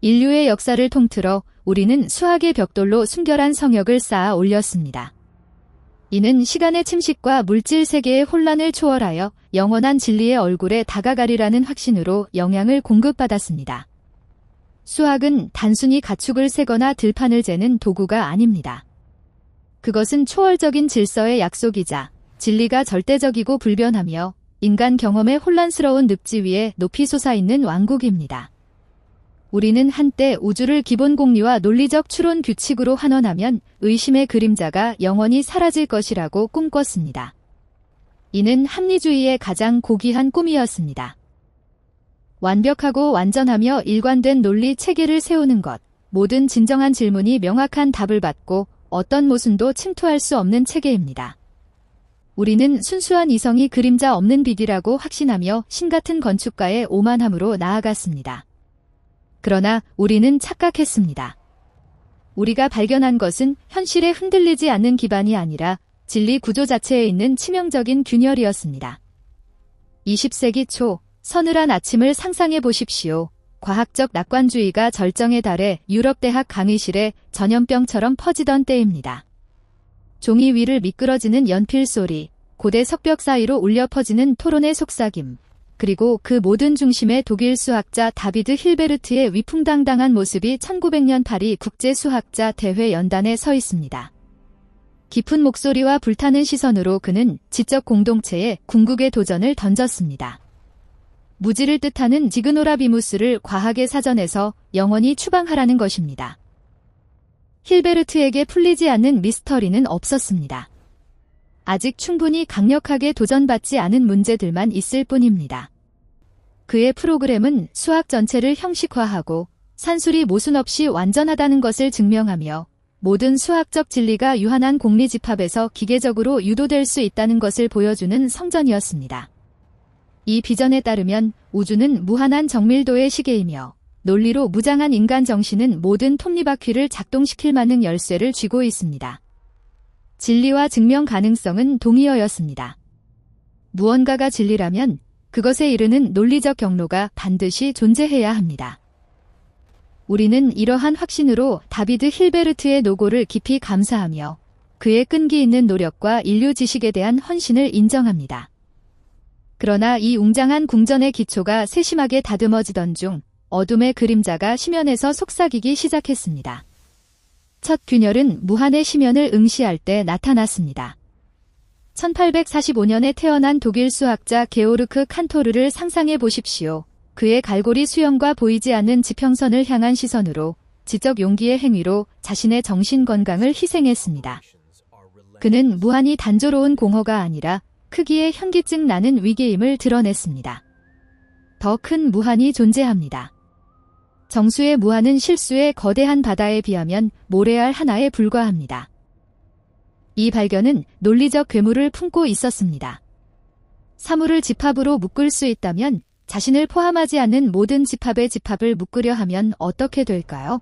인류의 역사를 통틀어 우리는 수학의 벽돌로 순결한 성역을 쌓아 올렸습니다. 이는 시간의 침식과 물질 세계의 혼란을 초월하여 영원한 진리의 얼굴에 다가가리라는 확신으로 영향을 공급받았습니다. 수학은 단순히 가축을 세거나 들판을 재는 도구가 아닙니다. 그것은 초월적인 질서의 약속이자 진리가 절대적이고 불변하며 인간 경험의 혼란스러운 늪지 위에 높이 솟아있는 왕국입니다. 우리는 한때 우주를 기본 공리와 논리적 추론 규칙으로 환원하면 의심의 그림자가 영원히 사라질 것이라고 꿈꿨습니다. 이는 합리주의의 가장 고귀한 꿈이었습니다. 완벽하고 완전하며 일관된 논리 체계를 세우는 것, 모든 진정한 질문이 명확한 답을 받고 어떤 모순도 침투할 수 없는 체계입니다. 우리는 순수한 이성이 그림자 없는 빛이라고 확신하며 신같은 건축가의 오만함으로 나아갔습니다. 그러나 우리는 착각했습니다. 우리가 발견한 것은 현실에 흔들리지 않는 기반이 아니라 진리 구조 자체에 있는 치명적인 균열이었습니다. 20세기 초 서늘한 아침을 상상해 보십시오. 과학적 낙관주의가 절정에 달해 유럽 대학 강의실에 전염병처럼 퍼지던 때입니다. 종이 위를 미끄러지는 연필 소리, 고대 석벽 사이로 울려 퍼지는 토론의 속삭임, 그리고 그 모든 중심에 독일 수학자 다비드 힐베르트의 위풍당당한 모습이 1900년 파리 국제수학자 대회 연단에 서 있습니다. 깊은 목소리와 불타는 시선으로 그는 지적 공동체에 궁극의 도전을 던졌습니다. 무지를 뜻하는 지그노라비무스를 과학의 사전에서 영원히 추방하라는 것입니다. 힐베르트에게 풀리지 않는 미스터리는 없었습니다. 아직 충분히 강력하게 도전받지 않은 문제들만 있을 뿐입니다. 그의 프로그램은 수학 전체를 형식화하고 산술이 모순 없이 완전하다는 것을 증명하며 모든 수학적 진리가 유한한 공리집합에서 기계적으로 유도될 수 있다는 것을 보여주는 성전이었습니다. 이 비전에 따르면 우주는 무한한 정밀도의 시계이며 논리로 무장한 인간 정신은 모든 톱니바퀴를 작동시킬 만한 열쇠를 쥐고 있습니다. 진리와 증명 가능성은 동의어였습니다. 무언가가 진리라면 그것에 이르는 논리적 경로가 반드시 존재해야 합니다. 우리는 이러한 확신으로 다비드 힐베르트의 노고를 깊이 감사하며 그의 끈기 있는 노력과 인류 지식에 대한 헌신을 인정합니다. 그러나 이 웅장한 궁전의 기초가 세심하게 다듬어지던 중 어둠의 그림자가 심연에서 속삭이기 시작했습니다. 첫 균열은 무한의 심연을 응시할 때 나타났습니다. 1845년에 태어난 독일 수학자 게오르크 칸토르를 상상해 보십시오. 그의 갈고리 수염과 보이지 않는 지평선을 향한 시선으로 지적 용기의 행위로 자신의 정신 건강을 희생했습니다. 그는 무한히 단조로운 공허가 아니라 크기의 현기증 나는 위계임을 드러냈습니다. 더 큰 무한이 존재합니다. 정수의 무한은 실수의 거대한 바다에 비하면 모래알 하나에 불과합니다. 이 발견은 논리적 괴물을 품고 있었습니다. 사물을 집합으로 묶을 수 있다면 자신을 포함하지 않는 모든 집합의 집합을 묶으려 하면 어떻게 될까요?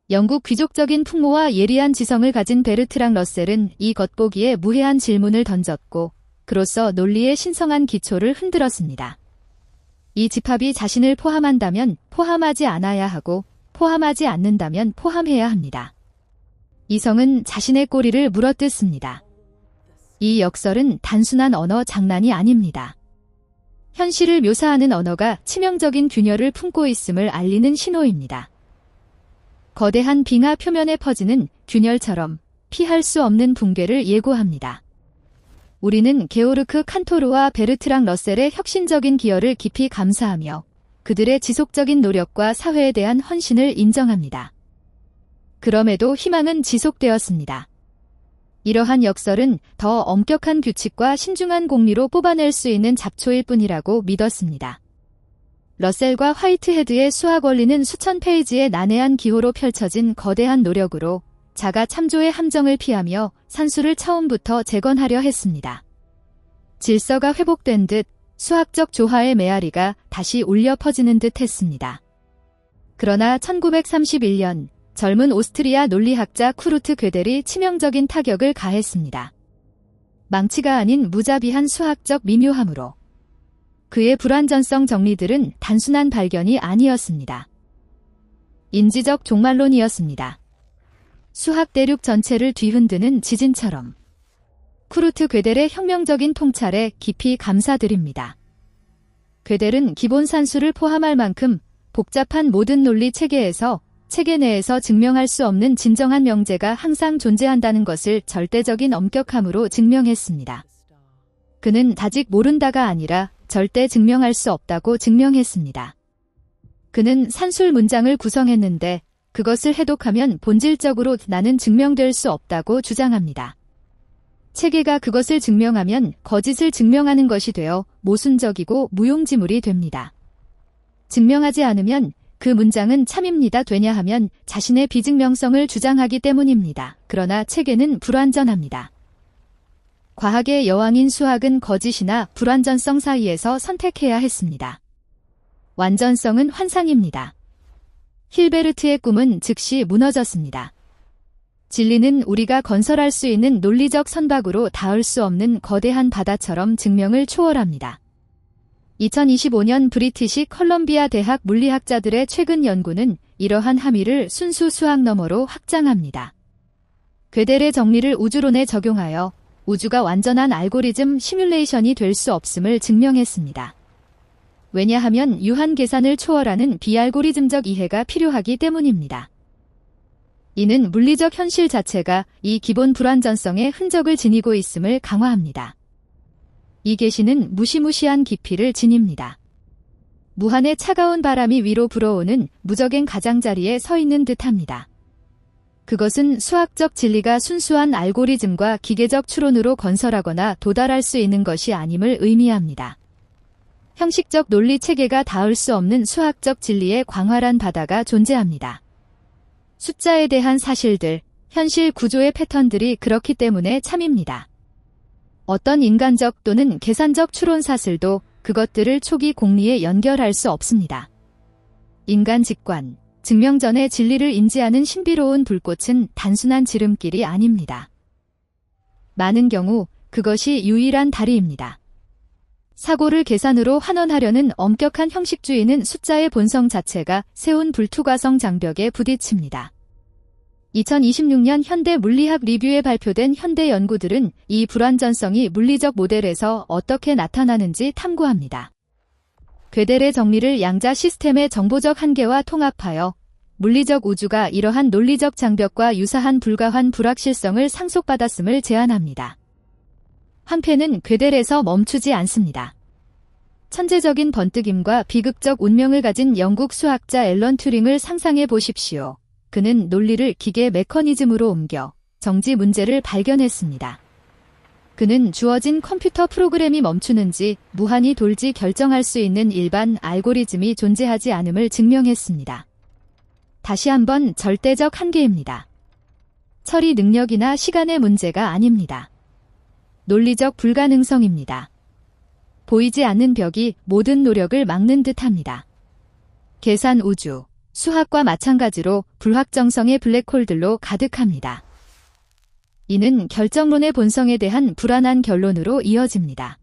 영국 귀족적인 풍모와 예리한 지성을 가진 베르트랑 러셀은 이 겉보기에 무해한 질문을 던졌고 그로써 논리의 신성한 기초를 흔들었습니다. 이 집합이 자신을 포함한다면 포함하지 않아야 하고 포함하지 않는다면 포함해야 합니다. 이성은 자신의 꼬리를 물어뜯습니다. 이 역설은 단순한 언어 장난이 아닙니다. 현실을 묘사하는 언어가 치명적인 균열을 품고 있음을 알리는 신호입니다. 거대한 빙하 표면에 퍼지는 균열처럼 피할 수 없는 붕괴를 예고합니다. 우리는 게오르크 칸토르와 베르트랑 러셀의 혁신적인 기여를 깊이 감사하며 그들의 지속적인 노력과 사회에 대한 헌신을 인정합니다. 그럼에도 희망은 지속되었습니다. 이러한 역설은 더 엄격한 규칙과 신중한 공리로 뽑아낼 수 있는 잡초일 뿐이라고 믿었습니다. 러셀과 화이트헤드의 수학 원리는 수천 페이지의 난해한 기호로 펼쳐진 거대한 노력으로 자가 참조의 함정을 피하며 산수를 처음부터 재건하려 했습니다. 질서가 회복된 듯 수학적 조화의 메아리가 다시 울려 퍼지는 듯 했습니다. 그러나 1931년 젊은 오스트리아 논리학자 쿠르트 괴델이 치명적인 타격을 가했습니다. 망치가 아닌 무자비한 수학적 미묘함으로. 그의 불완전성 정리들은 단순한 발견이 아니었습니다. 인지적 종말론이었습니다. 수학 대륙 전체를 뒤흔드는 지진처럼. 쿠르트 괴델의 혁명적인 통찰에 깊이 감사드립니다. 괴델은 기본 산수를 포함할 만큼 복잡한 모든 논리 체계에서 체계 내에서 증명할 수 없는 진정한 명제가 항상 존재한다는 것을 절대적인 엄격함으로 증명했습니다. 그는 아직 모른다가 아니라 절대 증명할 수 없다고 증명했습니다. 그는 산술 문장을 구성했는데 그것을 해독하면 본질적으로 나는 증명될 수 없다고 주장합니다. 체계가 그것을 증명하면 거짓을 증명하는 것이 되어 모순적이고 무용지물이 됩니다. 증명하지 않으면 그 문장은 참입니다. 왜냐하면 자신의 비증명성을 주장하기 때문입니다. 그러나 체계는 불완전합니다. 과학의 여왕인 수학은 거짓이나 불완전성 사이에서 선택해야 했습니다. 완전성은 환상입니다. 힐베르트의 꿈은 즉시 무너졌습니다. 진리는 우리가 건설할 수 있는 논리적 선박으로 닿을 수 없는 거대한 바다처럼 증명을 초월합니다. 2025년 브리티시 컬럼비아 대학 물리학자들의 최근 연구는 이러한 함의를 순수 수학 너머로 확장합니다. 괴델의 정리를 우주론에 적용하여 우주가 완전한 알고리즘 시뮬레이션이 될 수 없음을 증명했습니다. 왜냐하면 유한 계산을 초월하는 비알고리즘적 이해가 필요하기 때문입니다. 이는 물리적 현실 자체가 이 기본 불완전성의 흔적을 지니고 있음을 강화합니다. 이 계시는 무시무시한 깊이를 지닙니다. 무한의 차가운 바람이 위로 불어오는 무적행 가장자리에 서 있는 듯합니다. 그것은 수학적 진리가 순수한 알고리즘과 기계적 추론으로 건설하거나 도달할 수 있는 것이 아님을 의미합니다. 형식적 논리 체계가 닿을 수 없는 수학적 진리의 광활한 바다가 존재합니다. 숫자에 대한 사실들, 현실 구조의 패턴들이 그렇기 때문에 참입니다. 어떤 인간적 또는 계산적 추론 사슬도 그것들을 초기 공리에 연결할 수 없습니다. 인간 직관, 증명 전의 진리를 인지하는 신비로운 불꽃은 단순한 지름길이 아닙니다. 많은 경우 그것이 유일한 다리입니다. 사고를 계산으로 환원하려는 엄격한 형식주의는 숫자의 본성 자체가 세운 불투과성 장벽에 부딪힙니다. 2026년 현대 물리학 리뷰에 발표된 현대 연구들은 이 불완전성이 물리적 모델에서 어떻게 나타나는지 탐구합니다. 괴델의 정리를 양자 시스템의 정보적 한계와 통합하여 물리적 우주가 이러한 논리적 장벽과 유사한 불가환 불확실성을 상속받았음을 제안합니다. 황폐는 괴델에서 멈추지 않습니다. 천재적인 번뜩임과 비극적 운명을 가진 영국 수학자 앨런 튜링을 상상해 보십시오. 그는 논리를 기계 메커니즘으로 옮겨 정지 문제를 발견했습니다. 그는 주어진 컴퓨터 프로그램이 멈추는지 무한히 돌지 결정할 수 있는 일반 알고리즘이 존재하지 않음을 증명했습니다. 다시 한번 절대적 한계입니다. 처리 능력이나 시간의 문제가 아닙니다. 논리적 불가능성입니다. 보이지 않는 벽이 모든 노력을 막는 듯합니다. 계산 우주, 수학과 마찬가지로 불확정성의 블랙홀들로 가득합니다. 이는 결정론의 본성에 대한 불안한 결론으로 이어집니다.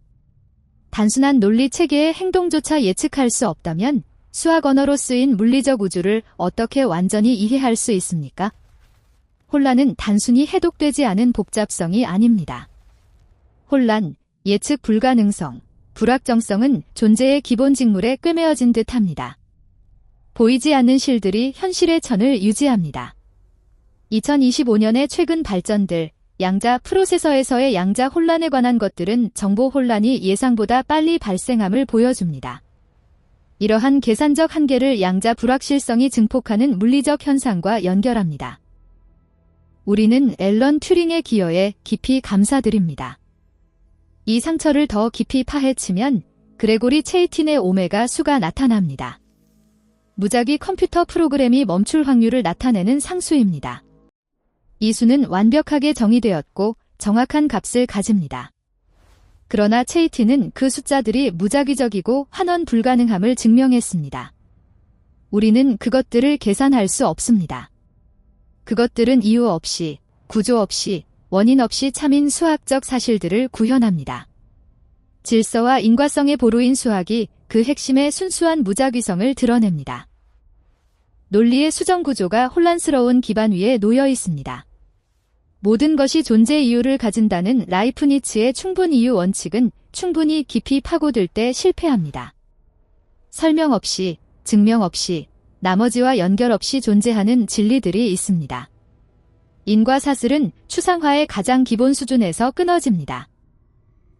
단순한 논리 체계의 행동조차 예측할 수 없다면 수학 언어로 쓰인 물리적 우주를 어떻게 완전히 이해할 수 있습니까? 혼란은 단순히 해독되지 않은 복잡성이 아닙니다. 혼란, 예측 불가능성, 불확정성은 존재의 기본 직물에 꿰매어진 듯합니다. 보이지 않는 실들이 현실의 천을 유지합니다. 2025년의 최근 발전들, 양자 프로세서에서의 양자 혼란에 관한 것들은 정보 혼란이 예상보다 빨리 발생함을 보여줍니다. 이러한 계산적 한계를 양자 불확실성이 증폭하는 물리적 현상과 연결합니다. 우리는 앨런 튜링의 기여에 깊이 감사드립니다. 이 상처를 더 깊이 파헤치면 그레고리 체이틴의 오메가 수가 나타납니다. 무작위 컴퓨터 프로그램이 멈출 확률을 나타내는 상수입니다. 이 수는 완벽하게 정의되었고 정확한 값을 가집니다. 그러나 체이틴은 그 숫자들이 무작위적이고 환원 불가능함을 증명했습니다. 우리는 그것들을 계산할 수 없습니다. 그것들은 이유 없이, 구조 없이, 원인 없이 참인 수학적 사실들을 구현합니다. 질서와 인과성의 보루인 수학이 그 핵심의 순수한 무작위성을 드러냅니다. 논리의 수정 구조가 혼란스러운 기반 위에 놓여 있습니다. 모든 것이 존재 이유를 가진다는 라이프니츠의 충분 이유 원칙은 충분히 깊이 파고들 때 실패합니다. 설명 없이, 증명 없이, 나머지와 연결 없이 존재하는 진리들이 있습니다. 인과 사슬은 추상화의 가장 기본 수준에서 끊어집니다.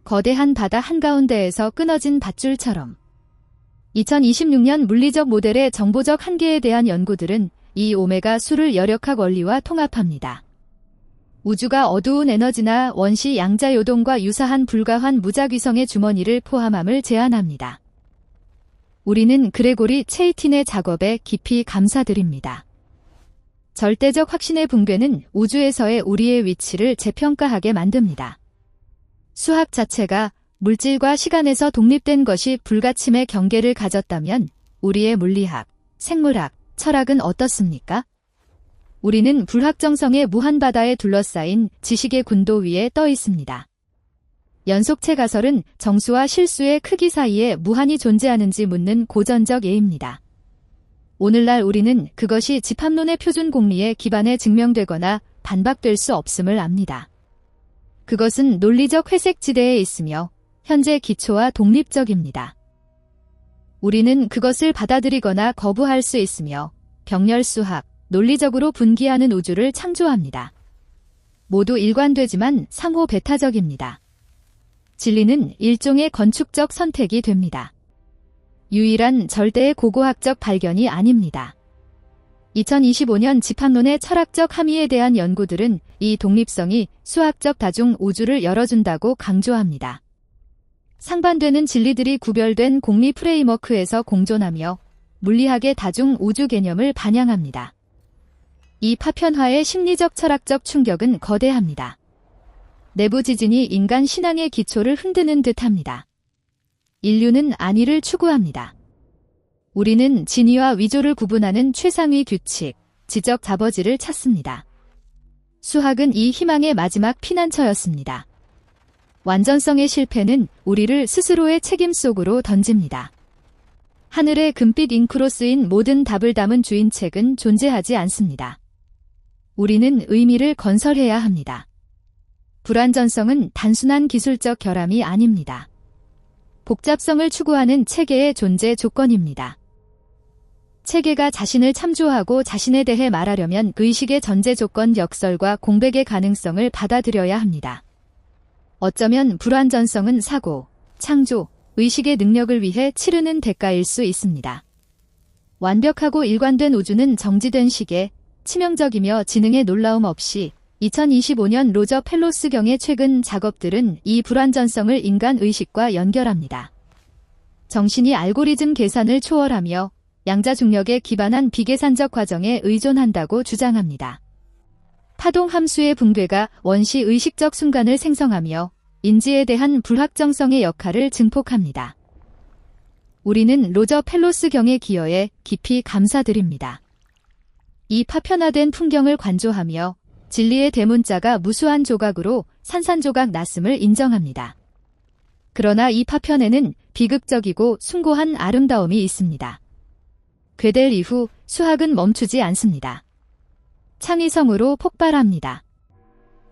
거대한 바다 한가운데에서 끊어진 밧줄처럼. 2026년 물리적 모델의 정보적 한계에 대한 연구들은 이 오메가 수를 열역학 원리와 통합합니다. 우주가 어두운 에너지나 원시 양자요동과 유사한 불가환 무작위성의 주머니를 포함함을 제안합니다. 우리는 그레고리 체이틴의 작업에 깊이 감사드립니다. 절대적 확신의 붕괴는 우주에서의 우리의 위치를 재평가하게 만듭니다. 수학 자체가 물질과 시간에서 독립된 것이 불가침의 경계를 가졌다면 우리의 물리학, 생물학, 철학은 어떻습니까? 우리는 불확정성의 무한바다에 둘러싸인 지식의 군도 위에 떠 있습니다. 연속체 가설은 정수와 실수의 크기 사이에 무한이 존재하는지 묻는 고전적 예입니다. 오늘날 우리는 그것이 집합론의 표준 공리에 기반해 증명되거나 반박될 수 없음을 압니다. 그것은 논리적 회색지대에 있으며 현재 기초와 독립적입니다. 우리는 그것을 받아들이거나 거부할 수 있으며 병렬수학, 논리적으로 분기하는 우주를 창조합니다. 모두 일관되지만 상호 배타적입니다. 진리는 일종의 건축적 선택이 됩니다. 유일한 절대의 고고학적 발견이 아닙니다. 2025년 집합론의 철학적 함의에 대한 연구들은 이 독립성이 수학적 다중 우주를 열어준다고 강조합니다. 상반되는 진리들이 구별된 공리 프레임워크에서 공존하며 물리학의 다중 우주 개념을 반영합니다. 이 파편화의 심리적 철학적 충격은 거대합니다. 내부 지진이 인간 신앙의 기초를 흔드는 듯합니다. 인류는 안위를 추구합니다. 우리는 진위와 위조를 구분하는 최상위 규칙, 지적 자버지를 찾습니다. 수학은 이 희망의 마지막 피난처였습니다. 완전성의 실패는 우리를 스스로의 책임 속으로 던집니다. 하늘의 금빛 잉크로 쓰인 모든 답을 담은 주인책은 존재하지 않습니다. 우리는 의미를 건설해야 합니다. 불완전성은 단순한 기술적 결함이 아닙니다. 복잡성을 추구하는 체계의 존재 조건입니다. 체계가 자신을 참조하고 자신에 대해 말하려면 의식의 전제 조건 역설과 공백의 가능성을 받아들여야 합니다. 어쩌면 불완전성은 사고, 창조, 의식의 능력을 위해 치르는 대가일 수 있습니다. 완벽하고 일관된 우주는 정지된 시계, 치명적이며 지능의 놀라움 없이 2025년 로저 펠로스경의 최근 작업들은 이 불완전성을 인간 의식과 연결합니다. 정신이 알고리즘 계산을 초월하며 양자 중력에 기반한 비계산적 과정에 의존한다고 주장합니다. 파동 함수의 붕괴가 원시 의식적 순간을 생성하며 인지에 대한 불확정성의 역할을 증폭합니다. 우리는 로저 펠로스경의 기여에 깊이 감사드립니다. 이 파편화된 풍경을 관조하며 진리의 대문자가 무수한 조각으로 산산조각 났음을 인정합니다. 그러나 이 파편에는 비극적이고 숭고한 아름다움이 있습니다. 괴델 이후 수학은 멈추지 않습니다. 창의성으로 폭발합니다.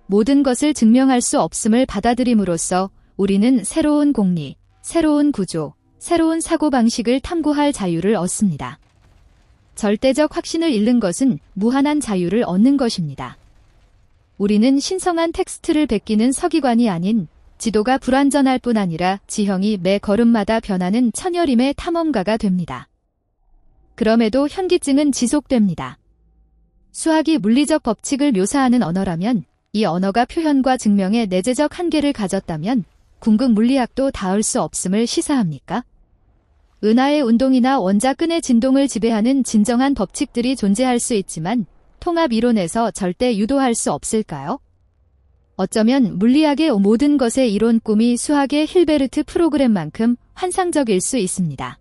모든 것을 증명할 수 없음을 받아들임으로써 우리는 새로운 공리, 새로운 구조, 새로운 사고방식을 탐구할 자유를 얻습니다. 절대적 확신을 잃는 것은 무한한 자유를 얻는 것입니다. 우리는 신성한 텍스트를 베끼는 서기관이 아닌 지도가 불완전할 뿐 아니라 지형이 매 걸음마다 변하는 천여림의 탐험가가 됩니다. 그럼에도 현기증은 지속됩니다. 수학이 물리적 법칙을 묘사하는 언어라면 이 언어가 표현과 증명의 내재적 한계를 가졌다면 궁극 물리학도 닿을 수 없음을 시사합니까? 은하의 운동이나 원자끈의 진동을 지배하는 진정한 법칙들이 존재할 수 있지만 통합 이론에서 절대 유도할 수 없을까요? 어쩌면 물리학의 모든 것의 이론 꿈이 수학의 힐베르트 프로그램만큼 환상적일 수 있습니다.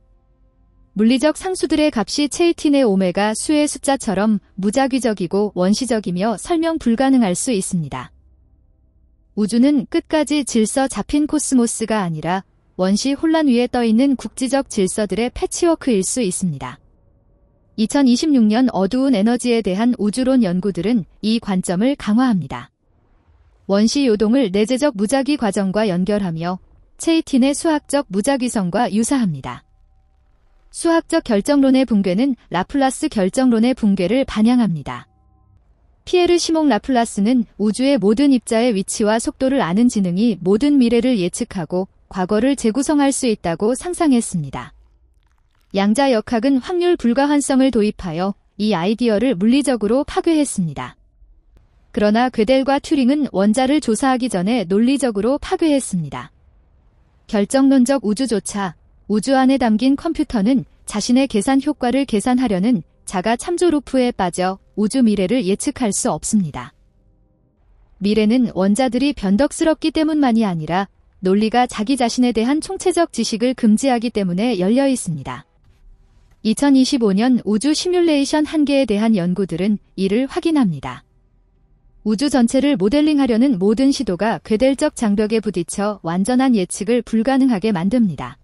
물리적 상수들의 값이 체이틴의 오메가 수의 숫자처럼 무작위적이고 원시적이며 설명 불가능할 수 있습니다. 우주는 끝까지 질서 잡힌 코스모스가 아니라 원시 혼란 위에 떠있는 국지적 질서들의 패치워크일 수 있습니다. 2026년 어두운 에너지에 대한 우주론 연구들은 이 관점을 강화합니다. 원시 요동을 내재적 무작위 과정과 연결하며 체이틴의 수학적 무작위성과 유사합니다. 수학적 결정론의 붕괴는 라플라스 결정론의 붕괴를 반영합니다. 피에르 시몽 라플라스는 우주의 모든 입자의 위치와 속도를 아는 지능이 모든 미래를 예측하고 과거를 재구성할 수 있다고 상상했습니다. 양자 역학은 확률 불가환성을 도입하여 이 아이디어를 물리적으로 파괴했습니다. 그러나 괴델과 튜링은 원자를 조사하기 전에 논리적으로 파괴했습니다. 결정론적 우주조차 우주 안에 담긴 컴퓨터는 자신의 계산 효과를 계산하려는 자가 참조 루프에 빠져 우주 미래를 예측할 수 없습니다. 미래는 원자들이 변덕스럽기 때문만이 아니라 논리가 자기 자신에 대한 총체적 지식을 금지하기 때문에 열려 있습니다. 2025년 우주 시뮬레이션 한계에 대한 연구들은 이를 확인합니다. 우주 전체를 모델링하려는 모든 시도가 괴델적 장벽에 부딪혀 완전한 예측을 불가능하게 만듭니다.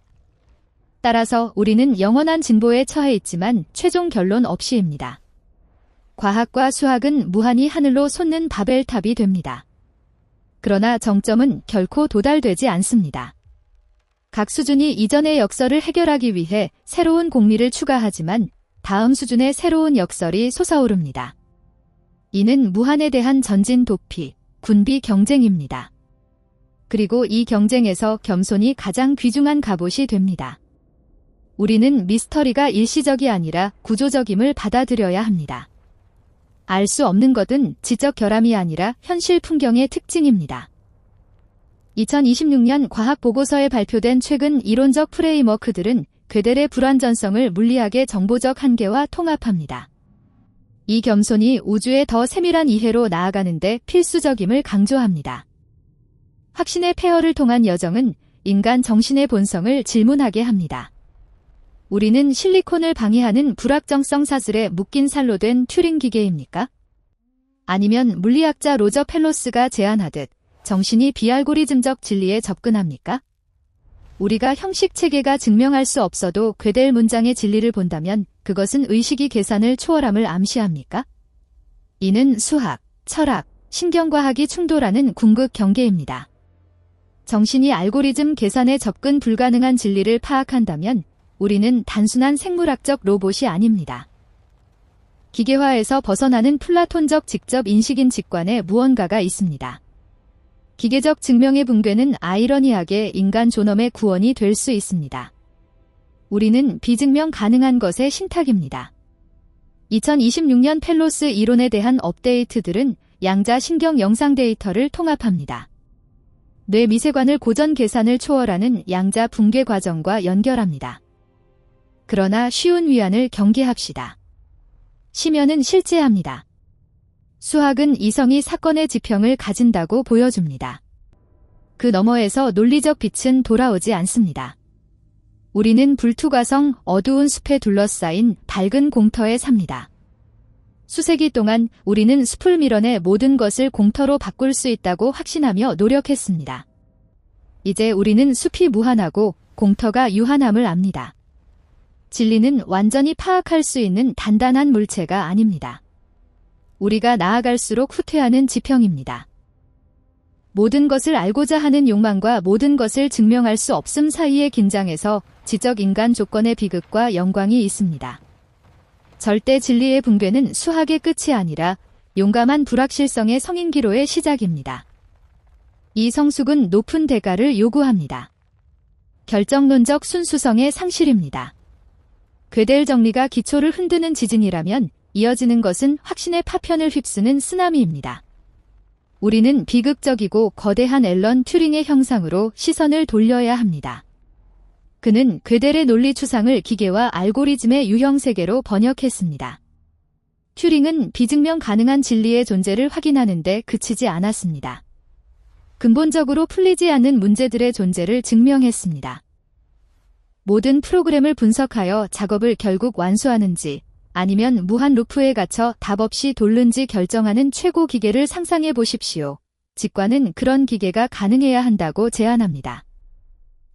따라서 우리는 영원한 진보에 처해 있지만 최종 결론 없이입니다. 과학과 수학은 무한히 하늘로 솟는 바벨탑이 됩니다. 그러나 정점은 결코 도달되지 않습니다. 각 수준이 이전의 역설을 해결하기 위해 새로운 공리를 추가하지만 다음 수준의 새로운 역설이 솟아오릅니다. 이는 무한에 대한 전진 도피, 군비 경쟁입니다. 그리고 이 경쟁에서 겸손이 가장 귀중한 갑옷이 됩니다. 우리는 미스터리가 일시적이 아니라 구조적임을 받아들여야 합니다. 알 수 없는 것은 지적 결함이 아니라 현실 풍경의 특징입니다. 2026년 과학 보고서에 발표된 최근 이론적 프레임워크들은 괴델의 불완전성을 물리학의 정보적 한계와 통합합니다. 이 겸손이 우주의 더 세밀한 이해로 나아가는데 필수적임을 강조합니다. 확신의 폐허를 통한 여정은 인간 정신의 본성을 질문하게 합니다. 우리는 실리콘을 방해하는 불확정성 사슬에 묶인 살로 된 튜링 기계입니까? 아니면 물리학자 로저 펠로스가 제안하듯 정신이 비알고리즘적 진리에 접근합니까? 우리가 형식 체계가 증명할 수 없어도 괴델 문장의 진리를 본다면 그것은 의식이 계산을 초월함을 암시합니까? 이는 수학, 철학, 신경과학이 충돌하는 궁극 경계입니다. 정신이 알고리즘 계산에 접근 불가능한 진리를 파악한다면 우리는 단순한 생물학적 로봇이 아닙니다. 기계화에서 벗어나는 플라톤적 직접 인식인 직관에 무언가가 있습니다. 기계적 증명의 붕괴는 아이러니하게 인간 존엄의 구원이 될 수 있습니다. 우리는 비증명 가능한 것의 신탁입니다. 2026년 펠로스 이론에 대한 업데이트들은 양자 신경 영상 데이터를 통합합니다. 뇌 미세관을 고전 계산을 초월하는 양자 붕괴 과정과 연결합니다. 그러나 쉬운 위안을 경계합시다. 심연은 실제합니다. 수학은 이성이 사건의 지평을 가진다고 보여줍니다. 그 너머에서 논리적 빛은 돌아오지 않습니다. 우리는 불투과성 어두운 숲에 둘러싸인 밝은 공터에 삽니다. 수세기 동안 우리는 숲을 밀어내 모든 것을 공터로 바꿀 수 있다고 확신하며 노력했습니다. 이제 우리는 숲이 무한하고 공터가 유한함을 압니다. 진리는 완전히 파악할 수 있는 단단한 물체가 아닙니다. 우리가 나아갈수록 후퇴하는 지평입니다. 모든 것을 알고자 하는 욕망과 모든 것을 증명할 수 없음 사이의 긴장에서 지적 인간 조건의 비극과 영광이 있습니다. 절대 진리의 붕괴는 수학의 끝이 아니라 용감한 불확실성의 성인기로의 시작입니다. 이 성숙은 높은 대가를 요구합니다. 결정론적 순수성의 상실입니다. 괴델 정리가 기초를 흔드는 지진이라면 이어지는 것은 확신의 파편을 휩쓰는 쓰나미입니다. 우리는 비극적이고 거대한 앨런 튜링의 형상으로 시선을 돌려야 합니다. 그는 괴델의 논리 추상을 기계와 알고리즘의 유형 세계로 번역했습니다. 튜링은 비증명 가능한 진리의 존재를 확인하는데 그치지 않았습니다. 근본적으로 풀리지 않는 문제들의 존재를 증명했습니다. 모든 프로그램을 분석하여 작업을 결국 완수하는지 아니면 무한 루프에 갇혀 답 없이 돌는지 결정하는 최고 기계를 상상해 보십시오. 직관은 그런 기계가 가능해야 한다고 제안합니다.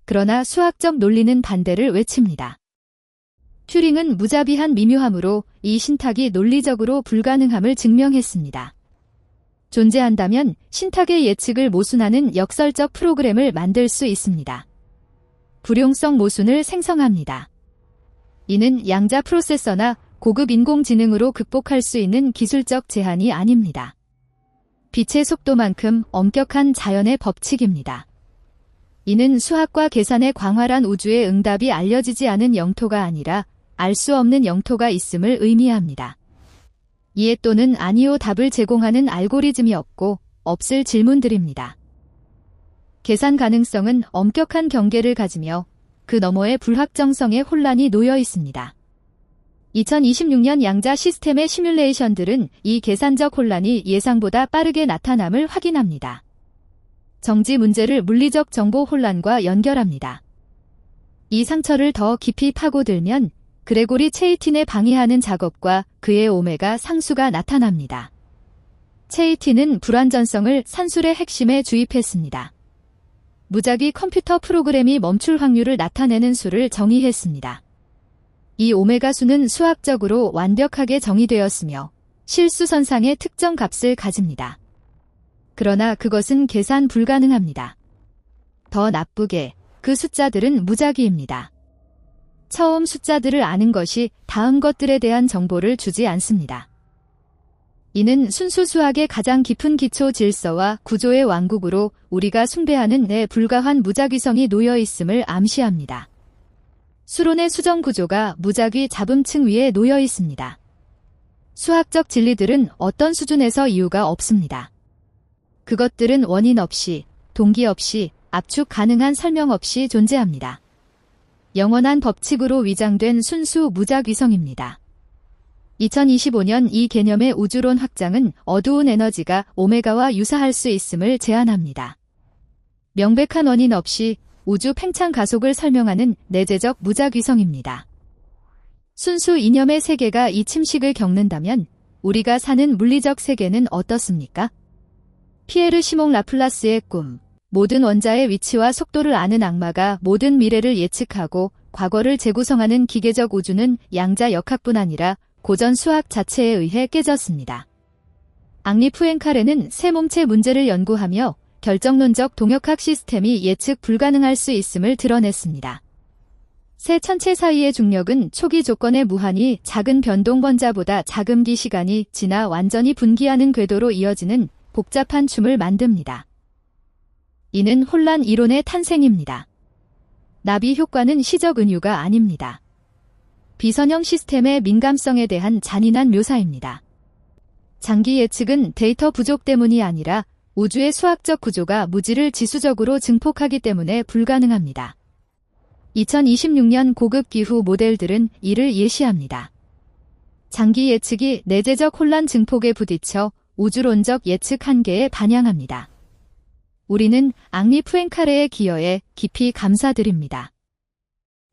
그러나 수학적 논리는 반대를 외칩니다. 튜링은 무자비한 미묘함으로 이 신탁이 논리적으로 불가능함을 증명했습니다. 존재한다면 신탁의 예측을 모순하는 역설적 프로그램을 만들 수 있습니다. 불용성 모순을 생성합니다. 이는 양자 프로세서나 고급 인공지능으로 극복할 수 있는 기술적 제한이 아닙니다. 빛의 속도만큼 엄격한 자연의 법칙입니다. 이는 수학과 계산의 광활한 우주의 응답이 알려지지 않은 영토가 아니라 알 수 없는 영토가 있음을 의미합니다. 이에 또는 아니오 답을 제공하는 알고리즘이 없고 없을 질문들입니다. 계산 가능성은 엄격한 경계를 가지며 그 너머의 불확정성의 혼란이 놓여 있습니다. 2026년 양자 시스템의 시뮬레이션들은 이 계산적 혼란이 예상보다 빠르게 나타남을 확인합니다. 정지 문제를 물리적 정보 혼란과 연결합니다. 이 상처를 더 깊이 파고들면 그레고리 체이틴의 방해하는 작업과 그의 오메가 상수가 나타납니다. 체이틴은 불완전성을 산술의 핵심에 주입했습니다. 무작위 컴퓨터 프로그램이 멈출 확률을 나타내는 수를 정의했습니다. 이 오메가 수는 수학적으로 완벽하게 정의되었으며 실수선상의 특정 값을 가집니다. 그러나 그것은 계산 불가능합니다. 더 나쁘게 그 숫자들은 무작위입니다. 처음 숫자들을 아는 것이 다음 것들에 대한 정보를 주지 않습니다. 이는 순수 수학의 가장 깊은 기초 질서와 구조의 왕국으로 우리가 숭배하는 내 불가한 무작위성이 놓여 있음을 암시합니다. 수론의 수정 구조가 무작위 잡음층 위에 놓여 있습니다. 수학적 진리들은 어떤 수준에서 이유가 없습니다. 그것들은 원인 없이, 동기 없이, 압축 가능한 설명 없이 존재합니다. 영원한 법칙으로 위장된 순수 무작위성입니다. 2025년 이 개념의 우주론 확장은 어두운 에너지가 오메가와 유사할 수 있음을 제안합니다. 명백한 원인 없이 우주 팽창 가속을 설명하는 내재적 무작위성입니다. 순수 이념의 세계가 이 침식을 겪는다면 우리가 사는 물리적 세계는 어떻습니까? 피에르 시몽 라플라스의 꿈, 모든 원자의 위치와 속도를 아는 악마가 모든 미래를 예측하고 과거를 재구성하는 기계적 우주는 양자 역학뿐 아니라 고전 수학 자체에 의해 깨졌습니다. 앙리 푸엔카레는 새 몸체 문제를 연구하며 결정론적 동역학 시스템이 예측 불가능할 수 있음을 드러냈습니다. 새 천체 사이의 중력은 초기 조건의 무한히 작은 변동 번자보다 자금기 시간이 지나 완전히 분기하는 궤도로 이어지는 복잡한 춤을 만듭니다. 이는 혼란 이론의 탄생입니다. 나비 효과는 시적 은유가 아닙니다. 비선형 시스템의 민감성에 대한 잔인한 묘사입니다. 장기 예측은 데이터 부족 때문이 아니라 우주의 수학적 구조가 무지를 지수적으로 증폭하기 때문에 불가능합니다. 2026년 고급 기후 모델들은 이를 예시합니다. 장기 예측이 내재적 혼란 증폭에 부딪혀 우주론적 예측 한계에 반영합니다. 우리는 앙리 푸엔카레의 기여에 깊이 감사드립니다.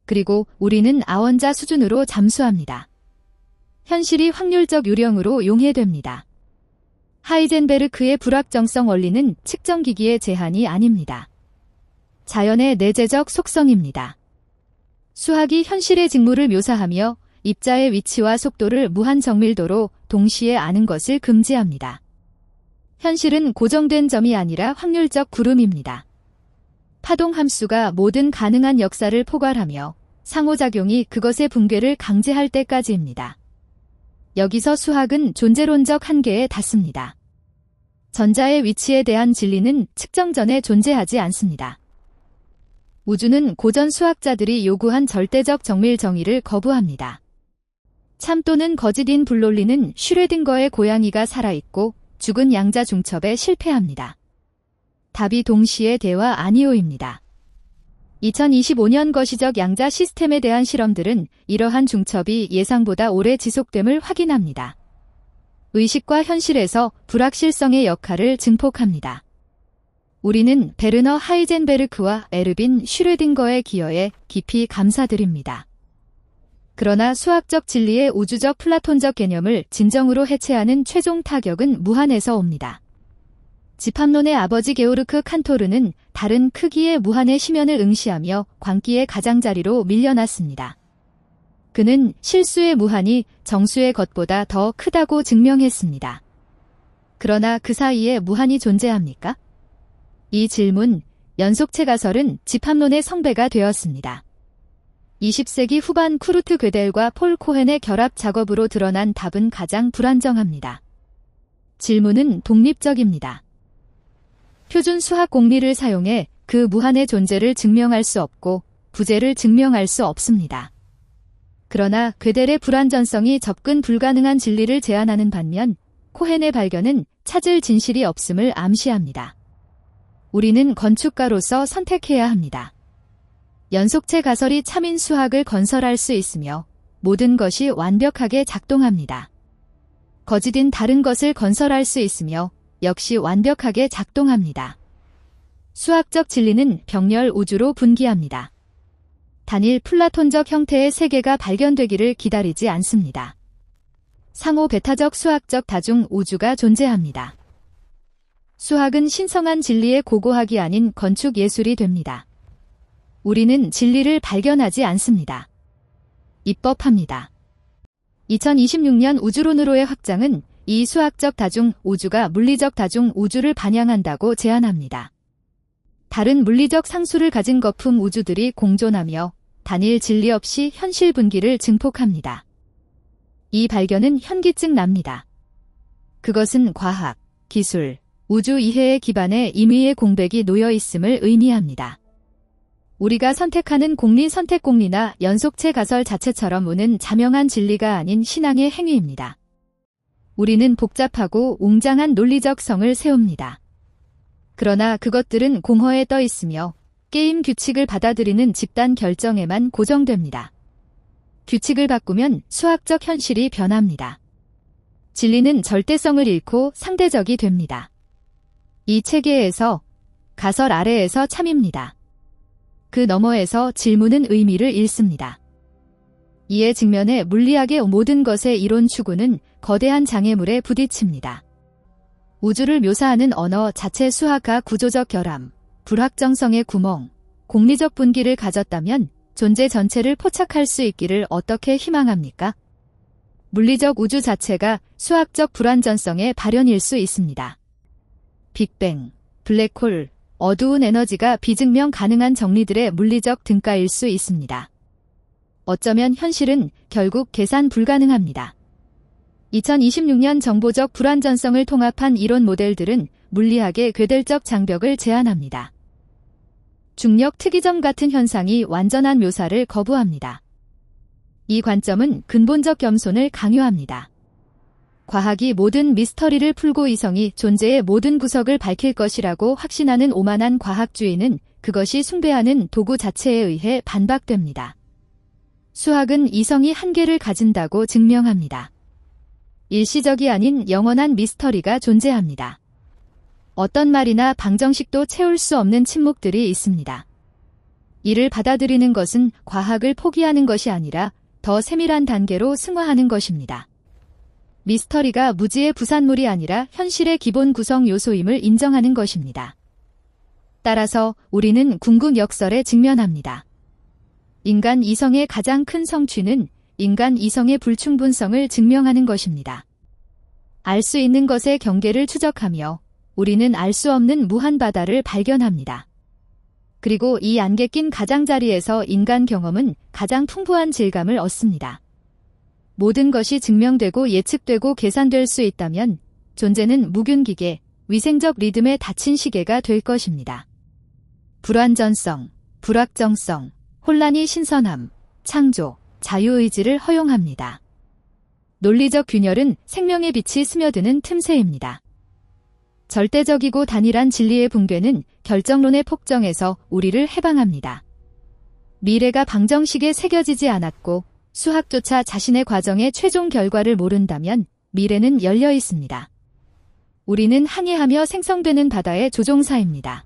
그리고 우리는 아원자 수준으로 잠수합니다. 현실이 확률적 요령으로 용해됩니다. 하이젠베르크의 불확정성 원리는 측정기기의 제한이 아닙니다. 자연의 내재적 속성입니다. 수학이 현실의 직무를 묘사하며 입자의 위치와 속도를 무한 정밀도로 동시에 아는 것을 금지합니다. 현실은 고정된 점이 아니라 확률적 구름입니다. 파동 함수가 모든 가능한 역사를 포괄하며 상호작용이 그것의 붕괴를 강제할 때까지입니다. 여기서 수학은 존재론적 한계에 닿습니다. 전자의 위치에 대한 진리는 측정 전에 존재하지 않습니다. 우주는 고전 수학자들이 요구한 절대적 정밀 정의를 거부합니다. 참 또는 거짓인 불논리는 슈레딩거의 고양이가 살아있고 죽은 양자 중첩에 실패합니다. 답이 동시에 대와 아니오입니다. 2025년 거시적 양자 시스템에 대한 실험들은 이러한 중첩이 예상보다 오래 지속됨을 확인합니다. 의식과 현실에서 불확실성의 역할을 증폭합니다. 우리는 베르너 하이젠베르크와 에르빈 슈레딩거의 기여에 깊이 감사드립니다. 그러나 수학적 진리의 우주적 플라톤적 개념을 진정으로 해체하는 최종 타격은 무한에서 옵니다. 집합론의 아버지 게오르크 칸토르는 다른 크기의 무한의 심연을 응시하며 광기의 가장자리로 밀려났습니다. 그는 실수의 무한이 정수의 것보다 더 크다고 증명했습니다. 그러나 그 사이에 무한이 존재합니까? 이 질문, 연속체 가설은 집합론의 성배가 되었습니다. 20세기 후반 쿠르트 괴델과 폴 코헨의 결합 작업으로 드러난 답은 가장 불안정합니다. 질문은 독립적입니다. 표준 수학 공리를 사용해 그 무한의 존재를 증명할 수 없고 부재를 증명할 수 없습니다. 그러나 괴델의 불완전성이 접근 불가능한 진리를 제안하는 반면 코헨의 발견은 찾을 진실이 없음을 암시합니다. 우리는 건축가로서 선택해야 합니다. 연속체 가설이 참인 수학을 건설할 수 있으며 모든 것이 완벽하게 작동합니다. 거짓인 다른 것을 건설할 수 있으며 역시 완벽하게 작동합니다. 수학적 진리는 병렬 우주로 분기합니다. 단일 플라톤적 형태의 세계가 발견되기를 기다리지 않습니다. 상호 배타적 수학적 다중 우주가 존재합니다. 수학은 신성한 진리의 고고학이 아닌 건축 예술이 됩니다. 우리는 진리를 발견하지 않습니다. 입법합니다. 2026년 우주론으로의 확장은 이 수학적 다중 우주가 물리적 다중 우주를 반영한다고 제안합니다. 다른 물리적 상수를 가진 거품 우주들이 공존하며 단일 진리 없이 현실 분기를 증폭합니다. 이 발견은 현기증 납니다. 그것은 과학, 기술, 우주 이해의 기반에 임의의 공백이 놓여 있음을 의미합니다. 우리가 선택하는 공리 선택 공리나 연속체 가설 자체처럼 우는 자명한 진리가 아닌 신앙의 행위입니다. 우리는 복잡하고 웅장한 논리적 성을 세웁니다. 그러나 그것들은 공허에 떠 있으며 게임 규칙을 받아들이는 집단 결정에만 고정됩니다. 규칙을 바꾸면 수학적 현실이 변합니다. 진리는 절대성을 잃고 상대적이 됩니다. 이 체계에서 가설 아래에서 참입니다. 그 너머에서 질문은 의미를 잃습니다. 이에 직면해 물리학의 모든 것의 이론 추구는 거대한 장애물에 부딪힙니다. 우주를 묘사하는 언어 자체 수학과 구조적 결함, 불확정성의 구멍, 공리적 분기를 가졌다면 존재 전체를 포착할 수 있기를 어떻게 희망합니까? 물리적 우주 자체가 수학적 불완전성의 발현일 수 있습니다. 빅뱅, 블랙홀, 어두운 에너지가 비증명 가능한 정리들의 물리적 등가일 수 있습니다. 어쩌면 현실은 결국 계산 불가능합니다. 2026년 정보적 불완전성을 통합한 이론 모델들은 물리학의 괴델적 장벽을 제한합니다. 중력 특이점 같은 현상이 완전한 묘사를 거부합니다. 이 관점은 근본적 겸손을 강요합니다. 과학이 모든 미스터리를 풀고 이성이 존재의 모든 구석을 밝힐 것이라고 확신하는 오만한 과학주의는 그것이 숭배하는 도구 자체에 의해 반박됩니다. 수학은 이성이 한계를 가진다고 증명합니다. 일시적이 아닌 영원한 미스터리가 존재합니다. 어떤 말이나 방정식도 채울 수 없는 침묵들이 있습니다. 이를 받아들이는 것은 과학을 포기하는 것이 아니라 더 세밀한 단계로 승화하는 것입니다. 미스터리가 무지의 부산물이 아니라 현실의 기본 구성 요소임을 인정하는 것입니다. 따라서 우리는 궁극역설에 직면합니다. 인간 이성의 가장 큰 성취는 인간 이성의 불충분성을 증명하는 것입니다. 알 수 있는 것의 경계를 추적하며 우리는 알 수 없는 무한 바다를 발견합니다. 그리고 이 안개 낀 가장자리에서 인간 경험은 가장 풍부한 질감을 얻습니다. 모든 것이 증명되고 예측되고 계산될 수 있다면 존재는 무균기계, 위생적 리듬에 닫힌 시계가 될 것입니다. 불완전성, 불확정성, 혼란이 신선함, 창조, 자유의지를 허용합니다. 논리적 균열은 생명의 빛이 스며드는 틈새입니다. 절대적이고 단일한 진리의 붕괴는 결정론의 폭정에서 우리를 해방합니다. 미래가 방정식에 새겨지지 않았고 수학조차 자신의 과정의 최종 결과를 모른다면 미래는 열려 있습니다. 우리는 항해하며 생성되는 바다의 조종사입니다.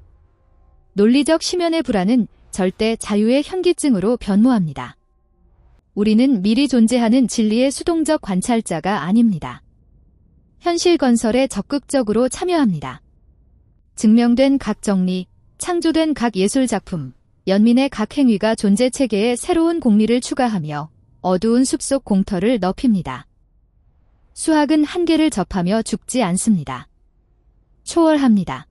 논리적 심연의 불안은 절대 자유의 현기증으로 변모합니다. 우리는 미리 존재하는 진리의 수동적 관찰자가 아닙니다. 현실 건설에 적극적으로 참여합니다. 증명된 각 정리, 창조된 각 예술작품, 연민의 각 행위가 존재 체계에 새로운 공리를 추가하며 어두운 숲속 공터를 넓힙니다. 수학은 한계를 접하며 죽지 않습니다. 초월합니다.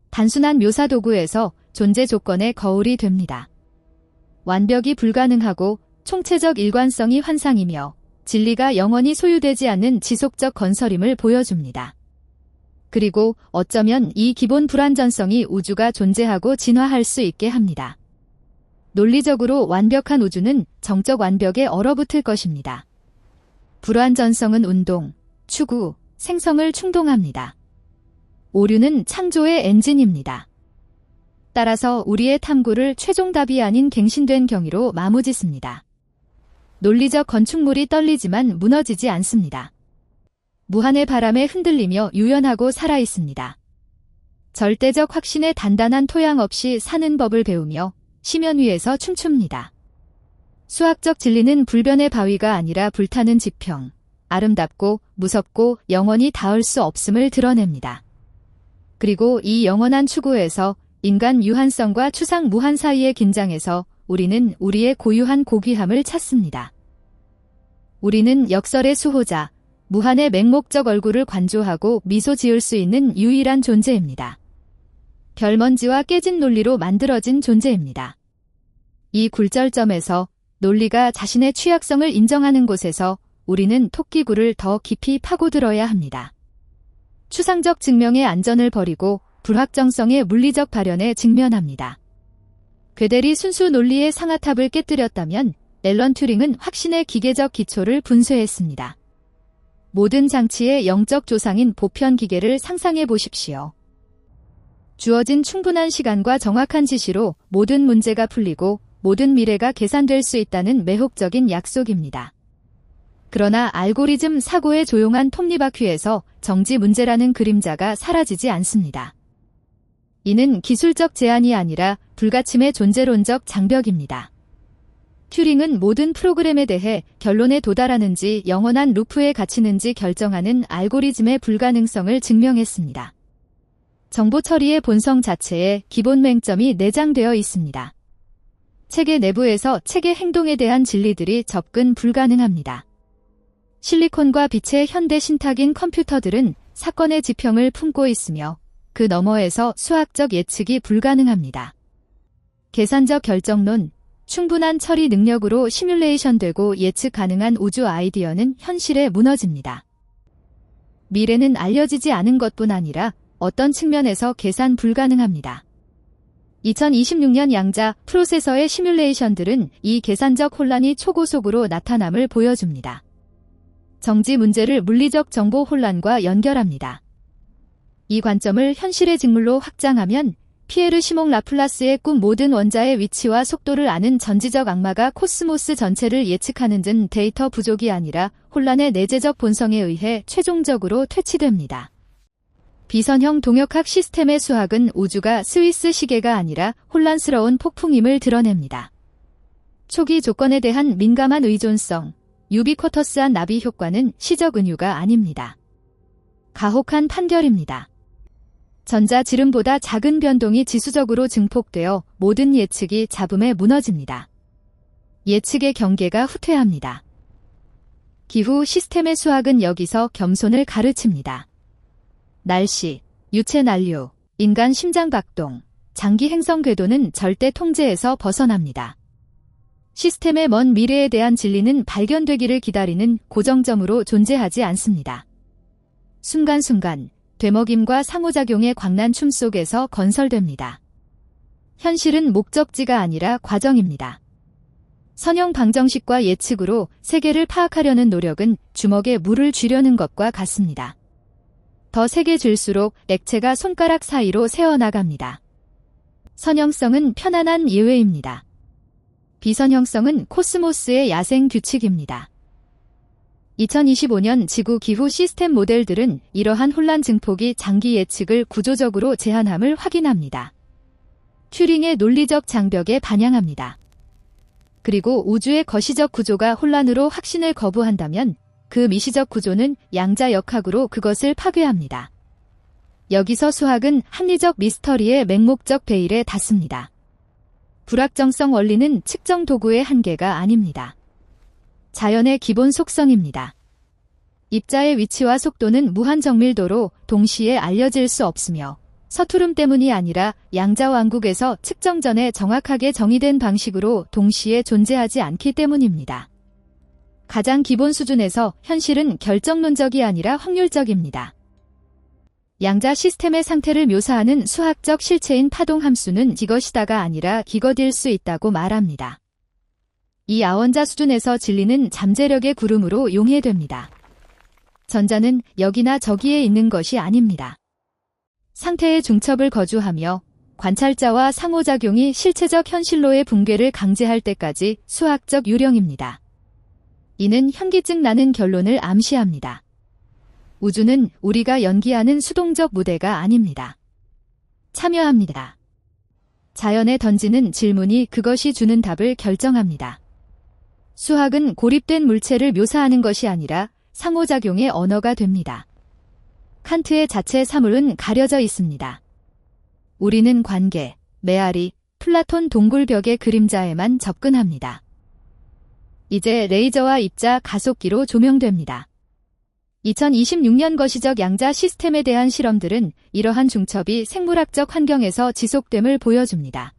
단순한 묘사 도구에서 존재 조건의 거울이 됩니다. 완벽이 불가능하고 총체적 일관성이 환상이며 진리가 영원히 소유되지 않는 지속적 건설임을 보여줍니다. 그리고 어쩌면 이 기본 불완전성이 우주가 존재하고 진화할 수 있게 합니다. 논리적으로 완벽한 우주는 정적 완벽에 얼어붙을 것입니다. 불완전성은 운동, 추구, 생성을 충동합니다. 오류는 창조의 엔진입니다. 따라서 우리의 탐구를 최종 답이 아닌 갱신된 경위로 마무짓습니다. 논리적 건축물이 떨리지만 무너지지 않습니다. 무한의 바람에 흔들리며 유연하고 살아있습니다. 절대적 확신의 단단한 토양 없이 사는 법을 배우며 심연 위에서 춤춥니다. 수학적 진리는 불변의 바위가 아니라 불타는 지평, 아름답고 무섭고 영원히 닿을 수 없음을 드러냅니다. 그리고 이 영원한 추구에서 인간 유한성과 추상 무한 사이의 긴장에서 우리는 우리의 고유한 고귀함을 찾습니다. 우리는 역설의 수호자, 무한의 맹목적 얼굴을 관조하고 미소 지을 수 있는 유일한 존재입니다. 별먼지와 깨진 논리로 만들어진 존재입니다. 이 굴절점에서 논리가 자신의 취약성을 인정하는 곳에서 우리는 토끼굴을 더 깊이 파고들어야 합니다. 추상적 증명의 안전을 버리고 불확정성의 물리적 발현에 직면합니다. 괴델이 순수 논리의 상아탑을 깨뜨렸다면 앨런 튜링은 확신의 기계적 기초를 분쇄했습니다. 모든 장치의 영적 조상인 보편 기계를 상상해 보십시오. 주어진 충분한 시간과 정확한 지시로 모든 문제가 풀리고 모든 미래가 계산될 수 있다는 매혹적인 약속입니다. 그러나 알고리즘 사고의 조용한 톱니바퀴에서 정지 문제라는 그림자가 사라지지 않습니다. 이는 기술적 제한이 아니라 불가침의 존재론적 장벽입니다. 튜링은 모든 프로그램에 대해 결론에 도달하는지 영원한 루프에 갇히는지 결정하는 알고리즘의 불가능성을 증명했습니다. 정보 처리의 본성 자체에 기본 맹점이 내장되어 있습니다. 체계 내부에서 체계 행동에 대한 진리들이 접근 불가능합니다. 실리콘과 빛의 현대 신탁인 컴퓨터들은 사건의 지평을 품고 있으며 그 너머에서 수학적 예측이 불가능합니다. 계산적 결정론, 충분한 처리 능력으로 시뮬레이션되고 예측 가능한 우주 아이디어는 현실에 무너집니다. 미래는 알려지지 않은 것뿐 아니라 어떤 측면에서 계산 불가능합니다. 2026년 양자 프로세서의 시뮬레이션들은 이 계산적 혼란이 초고속으로 나타남을 보여줍니다. 정지 문제를 물리적 정보 혼란과 연결합니다. 이 관점을 현실의 직물로 확장하면 피에르 시몽 라플라스의 꿈 모든 원자의 위치와 속도를 아는 전지적 악마가 코스모스 전체를 예측하는 등 데이터 부족이 아니라 혼란의 내재적 본성에 의해 최종적으로 퇴치됩니다. 비선형 동역학 시스템의 수학은 우주가 스위스 시계가 아니라 혼란스러운 폭풍임을 드러냅니다. 초기 조건에 대한 민감한 의존성, 유비쿼터스한 나비 효과는 시적 은유가 아닙니다. 가혹한 판결입니다. 전자지름보다 작은 변동이 지수적으로 증폭되어 모든 예측이 잡음에 무너집니다. 예측의 경계가 후퇴합니다. 기후 시스템의 수학은 여기서 겸손을 가르칩니다. 날씨, 유체 난류, 인간 심장 박동, 장기 행성 궤도는 절대 통제에서 벗어납니다. 시스템의 먼 미래에 대한 진리는 발견되기를 기다리는 고정점으로 존재하지 않습니다. 순간순간, 되먹임과 상호작용의 광란춤 속에서 건설됩니다. 현실은 목적지가 아니라 과정입니다. 선형 방정식과 예측으로 세계를 파악하려는 노력은 주먹에 물을 쥐려는 것과 같습니다. 더 세게 쥘수록 액체가 손가락 사이로 새어나갑니다. 선형성은 편안한 예외입니다. 비선형성은 코스모스의 야생 규칙입니다. 2025년 지구 기후 시스템 모델들은 이러한 혼란 증폭이 장기 예측을 구조적으로 제한함을 확인합니다. 튜링의 논리적 장벽에 반영합니다. 그리고 우주의 거시적 구조가 혼란으로 확신을 거부한다면 그 미시적 구조는 양자 역학으로 그것을 파괴합니다. 여기서 수학은 합리적 미스터리의 맹목적 베일에 닿습니다. 불확정성 원리는 측정 도구의 한계가 아닙니다. 자연의 기본 속성입니다. 입자의 위치와 속도는 무한 정밀도로 동시에 알려질 수 없으며 서투름 때문이 아니라 양자왕국에서 측정 전에 정확하게 정의된 방식으로 동시에 존재하지 않기 때문입니다. 가장 기본 수준에서 현실은 결정론적이 아니라 확률적입니다. 양자 시스템의 상태를 묘사하는 수학적 실체인 파동 함수는 이것이다가 아니라 이것일 수 있다고 말합니다. 이 아원자 수준에서 진리는 잠재력의 구름으로 용해됩니다. 전자는 여기나 저기에 있는 것이 아닙니다. 상태의 중첩을 거주하며 관찰자와 상호작용이 실체적 현실로의 붕괴를 강제할 때까지 수학적 유령입니다. 이는 현기증 나는 결론을 암시합니다. 우주는 우리가 연기하는 수동적 무대가 아닙니다. 참여합니다. 자연에 던지는 질문이 그것이 주는 답을 결정합니다. 수학은 고립된 물체를 묘사하는 것이 아니라 상호작용의 언어가 됩니다. 칸트의 자체 사물은 가려져 있습니다. 우리는 관계, 메아리, 플라톤 동굴벽의 그림자에만 접근합니다. 이제 레이저와 입자 가속기로 조명됩니다. 2026년 거시적 양자 시스템에 대한 실험들은 이러한 중첩이 생물학적 환경에서 지속됨을 보여줍니다.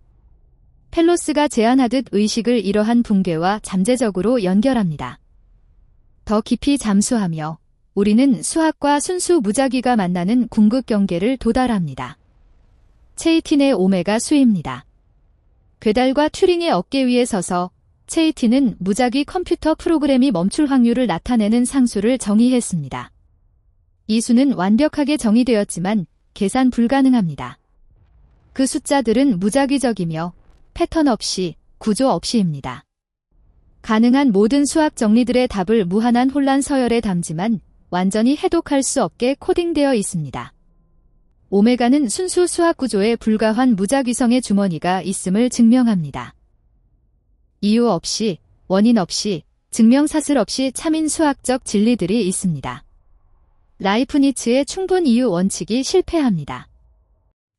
펠로스가 제안하듯 의식을 이러한 붕괴와 잠재적으로 연결합니다. 더 깊이 잠수하며 우리는 수학과 순수 무작위가 만나는 궁극 경계를 도달합니다. 체이틴의 오메가 수입니다. 괴달과 튜링의 어깨 위에 서서 체이틴은 무작위 컴퓨터 프로그램이 멈출 확률을 나타내는 상수를 정의했습니다. 이 수는 완벽하게 정의되었지만 계산 불가능합니다. 그 숫자들은 무작위적이며 패턴 없이, 구조 없이입니다. 가능한 모든 수학 정리들의 답을 무한한 혼란 서열에 담지만 완전히 해독할 수 없게 코딩되어 있습니다. 오메가는 순수 수학 구조에 불가한 무작위성의 주머니가 있음을 증명합니다. 이유 없이, 원인 없이, 증명사슬 없이 참인 수학적 진리들이 있습니다. 라이프니츠의 충분 이유 원칙이 실패합니다.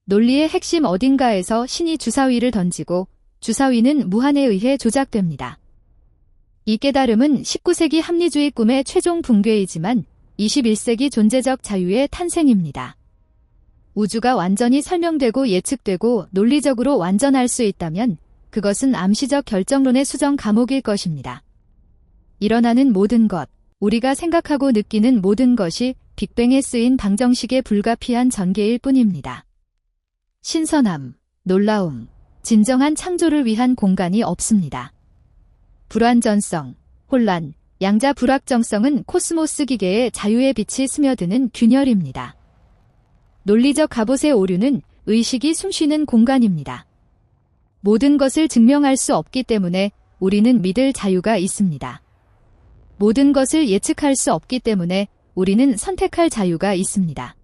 논리의 핵심 어딘가에서 신이 주사위를 던지고 주사위는 무한에 의해 조작됩니다. 이 깨달음은 19세기 합리주의 꿈의 최종 붕괴이지만 21세기 존재적 자유의 탄생입니다. 우주가 완전히 설명되고 예측되고 논리적으로 완전할 수 있다면 그것은 암시적 결정론의 수정 감옥일 것입니다. 일어나는 모든 것, 우리가 생각하고 느끼는 모든 것이 빅뱅에 쓰인 방정식의 불가피한 전개일 뿐입니다. 신선함, 놀라움, 진정한 창조를 위한 공간이 없습니다. 불완전성, 혼란, 양자 불확정성은 코스모스 기계의 자유의 빛이 스며드는 균열입니다. 논리적 갑옷의 오류는 의식이 숨쉬는 공간입니다. 모든 것을 증명할 수 없기 때문에 우리는 믿을 자유가 있습니다. 모든 것을 예측할 수 없기 때문에 우리는 선택할 자유가 있습니다.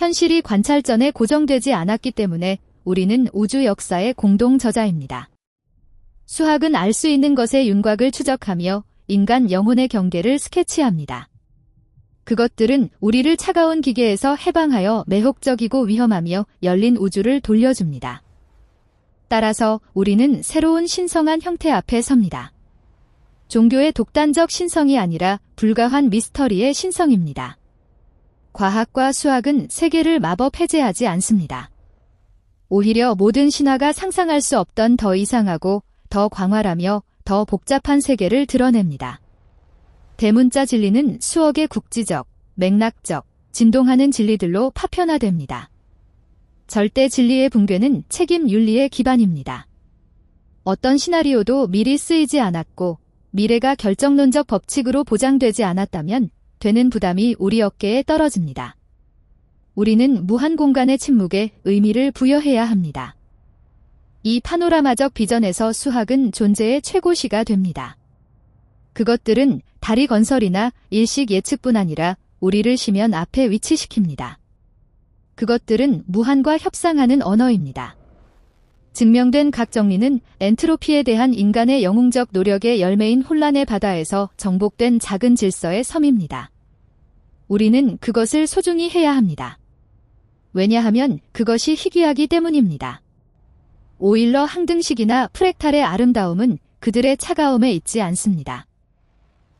현실이 관찰전에 고정되지 않았기 때문에 우리는 우주 역사의 공동 저자입니다. 수학은 알 수 있는 것의 윤곽을 추적하며 인간 영혼의 경계를 스케치합니다. 그것들은 우리를 차가운 기계에서 해방하여 매혹적이고 위험하며 열린 우주를 돌려줍니다. 따라서 우리는 새로운 신성한 형태 앞에 섭니다. 종교의 독단적 신성이 아니라 불가한 미스터리의 신성입니다. 과학과 수학은 세계를 마법 해제하지 않습니다. 오히려 모든 신화가 상상할 수 없던 더 이상하고 더 광활하며 더 복잡한 세계를 드러냅니다. 대문자 진리는 수억의 국지적, 맥락적, 진동하는 진리들로 파편화됩니다. 절대 진리의 붕괴는 책임 윤리의 기반입니다. 어떤 시나리오도 미리 쓰이지 않았고 미래가 결정론적 법칙으로 보장되지 않았다면 되는 부담이 우리 어깨에 떨어집니다. 우리는 무한 공간의 침묵에 의미를 부여해야 합니다. 이 파노라마적 비전에서 수학은 존재의 최고시가 됩니다. 그것들은 다리 건설이나 일식 예측뿐 아니라 우리를 심연 앞에 위치시킵니다. 그것들은 무한과 협상하는 언어입니다. 증명된 각 정리는 엔트로피에 대한 인간의 영웅적 노력의 열매인 혼란의 바다에서 정복된 작은 질서의 섬입니다. 우리는 그것을 소중히 해야 합니다. 왜냐하면 그것이 희귀하기 때문입니다. 오일러 항등식이나 프랙탈의 아름다움은 그들의 차가움에 있지 않습니다.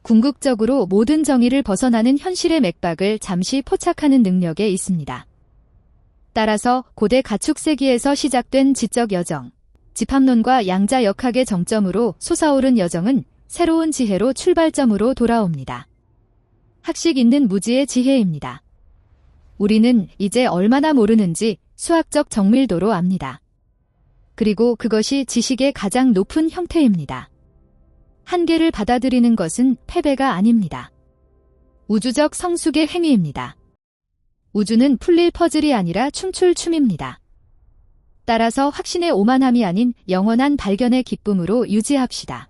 궁극적으로 모든 정의를 벗어나는 현실의 맥박을 잠시 포착하는 능력에 있습니다. 따라서 고대 가축세기에서 시작된 지적 여정, 집합론과 양자역학의 정점으로 솟아오른 여정은 새로운 지혜로 출발점으로 돌아옵니다. 학식 있는 무지의 지혜입니다. 우리는 이제 얼마나 모르는지 수학적 정밀도로 압니다. 그리고 그것이 지식의 가장 높은 형태입니다. 한계를 받아들이는 것은 패배가 아닙니다. 우주적 성숙의 행위입니다. 우주는 풀릴 퍼즐이 아니라 춤출 춤입니다. 따라서 확신의 오만함이 아닌 영원한 발견의 기쁨으로 유지합시다.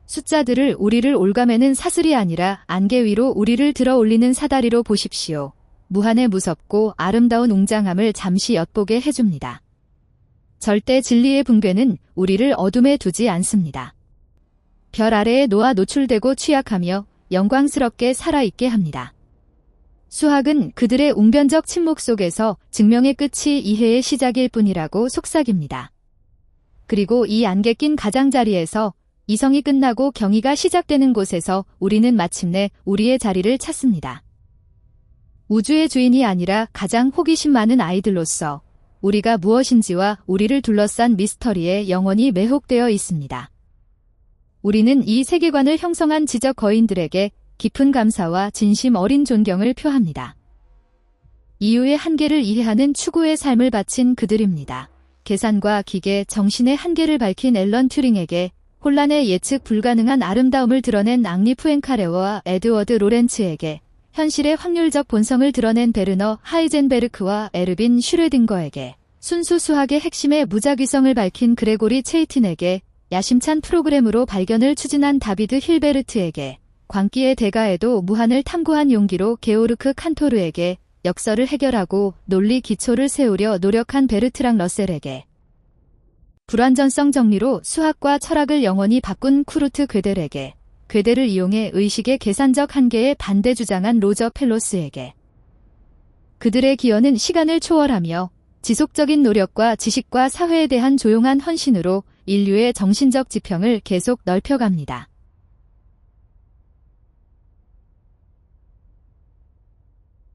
숫자들을 우리를 올가매는 사슬이 아니라 안개 위로 우리를 들어 올리는 사다리로 보십시오. 무한의 무섭고 아름다운 웅장함을 잠시 엿보게 해줍니다. 절대 진리의 붕괴는 우리를 어둠에 두지 않습니다. 별 아래에 놓아 노출되고 취약하며 영광스럽게 살아있게 합니다. 수학은 그들의 웅변적 침묵 속에서 증명의 끝이 이해의 시작일 뿐이라고 속삭입니다. 그리고 이 안개 낀 가장자리에서 이성이 끝나고 경의가 시작되는 곳에서 우리는 마침내 우리의 자리를 찾습니다. 우주의 주인이 아니라 가장 호기심 많은 아이들로서 우리가 무엇인지와 우리를 둘러싼 미스터리에 영원히 매혹되어 있습니다. 우리는 이 세계관을 형성한 지적 거인들에게 깊은 감사와 진심 어린 존경을 표합니다. 이유의 한계를 이해하는 추구의 삶을 바친 그들입니다. 계산과 기계, 정신의 한계를 밝힌 앨런 튜링에게 혼란의 예측 불가능한 아름다움을 드러낸 앙리 푸엔카레와 에드워드 로렌츠에게 현실의 확률적 본성을 드러낸 베르너 하이젠베르크와 에르빈 슈레딩거에게 순수 수학의 핵심의 무작위성을 밝힌 그레고리 체이틴에게 야심찬 프로그램으로 발견을 추진한 다비드 힐베르트에게 광기의 대가에도 무한을 탐구한 용기로 게오르크 칸토르에게 역설을 해결하고 논리 기초를 세우려 노력한 베르트랑 러셀에게 불완전성 정리로 수학과 철학을 영원히 바꾼 쿠르트 괴델에게 괴델을 이용해 의식의 계산적 한계에 반대 주장한 로저 펠로스에게 그들의 기여는 시간을 초월하며 지속적인 노력과 지식과 사회에 대한 조용한 헌신으로 인류의 정신적 지평을 계속 넓혀갑니다.